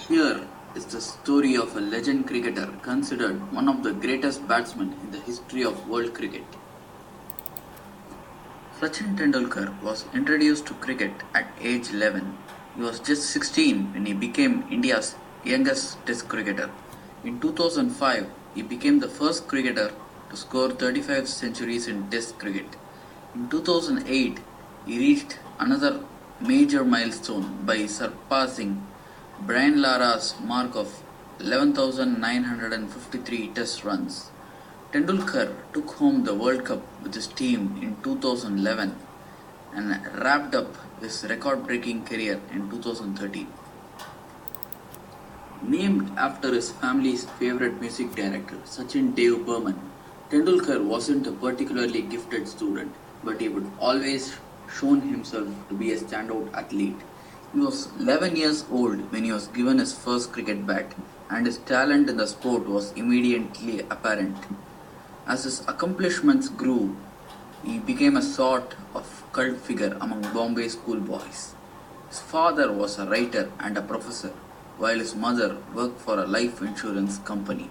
Here is the story of a legend cricketer considered one of the greatest batsmen in the history of world cricket. Sachin Tendulkar was introduced to cricket at age 11. He was just 16 when he became India's youngest test cricketer. In 2005, he became the first cricketer to score 35 centuries in test cricket. In 2008, he reached another major milestone by surpassing Brian Lara's mark of 11,953 test runs. Tendulkar took home the World Cup with his team in 2011 and wrapped up his record-breaking career in 2013. Named after his family's favorite music director, Sachin Dev Burman, Tendulkar wasn't a particularly gifted student, but he would always shown himself to be a standout athlete. He was 11 years old when he was given his first cricket bat, and his talent in the sport was immediately apparent. As his accomplishments grew, he became a sort of cult figure among Bombay schoolboys. His father was a writer and a professor, while his mother worked for a life insurance company.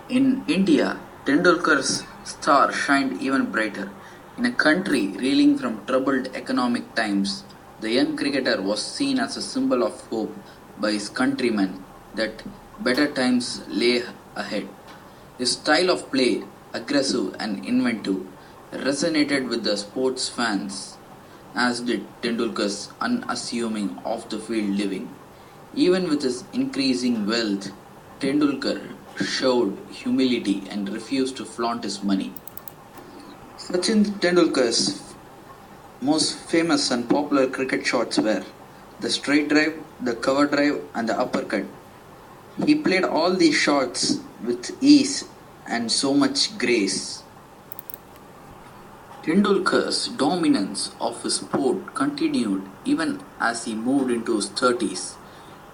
In India, Tendulkar's star shined even brighter. In a country reeling from troubled economic times, the young cricketer was seen as a symbol of hope by his countrymen that better times lay ahead. His style of play, aggressive and inventive, resonated with the sports fans, as did Tendulkar's unassuming off-the-field living. Even with his increasing wealth, Tendulkar showed humility and refused to flaunt his money. Sachin Tendulkar's most famous and popular cricket shots were the straight drive, the cover drive, and the uppercut. He played all these shots with ease and so much grace. Tendulkar's dominance of his sport continued even as he moved into his 30s.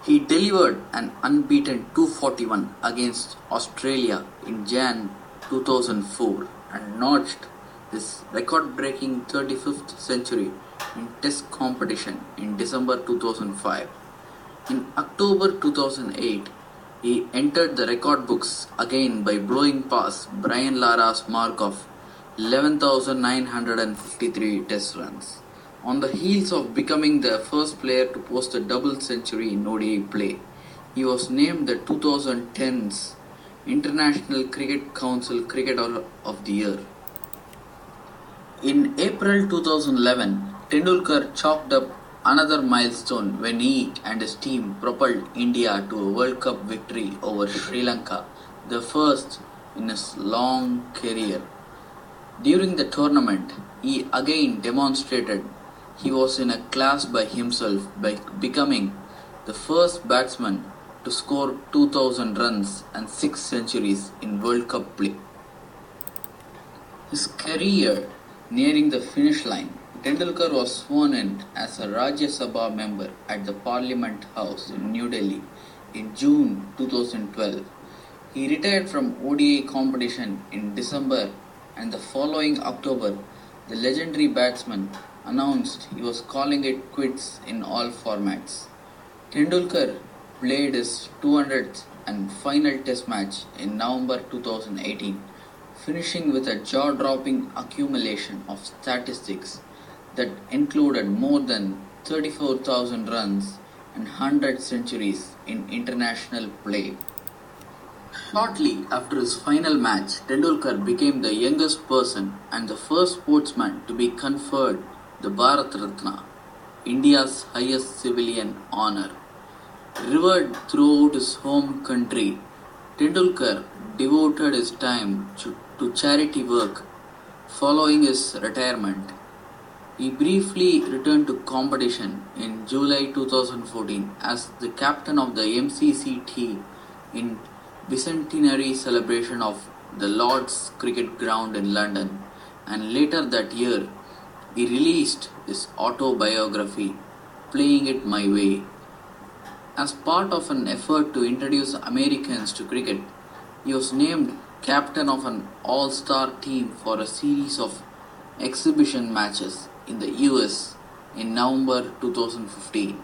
He delivered an unbeaten 241 against Australia in Jan 2004 and notched his record-breaking 35th century in Test competition in December 2005. In October 2008, he entered the record books again by blowing past Brian Lara's mark of 11,953 Test runs. On the heels of becoming the first player to post a double century in ODI play, he was named the 2010's International Cricket Council Cricketer of the Year. In April 2011, Tendulkar chalked up another milestone when he and his team propelled India to a World Cup victory over Sri Lanka, the first in his long career. During the tournament, he again demonstrated he was in a class by himself by becoming the first batsman to score 2,000 runs and 6 centuries in World Cup play. His career nearing the finish line, Tendulkar was sworn in as a Rajya Sabha member at the Parliament House in New Delhi in June 2012. He retired from ODI competition in December, and the following October, the legendary batsman announced he was calling it quits in all formats. Tendulkar played his 200th and final test match in November 2018, finishing with a jaw-dropping accumulation of statistics that included more than 34,000 runs and 100 centuries in international play. Shortly after his final match, Tendulkar became the youngest person and the first sportsman to be conferred the Bharat Ratna, India's highest civilian honor. Revered throughout his home country, Tendulkar devoted his time to charity work following his retirement. He briefly returned to competition in July 2014 as the captain of the MCC team in bicentenary celebration of the Lord's Cricket Ground in London, and later that year he released his autobiography, Playing It My Way. As part of an effort to introduce Americans to cricket, he was named captain of an all-star team for a series of exhibition matches in the US in November 2015.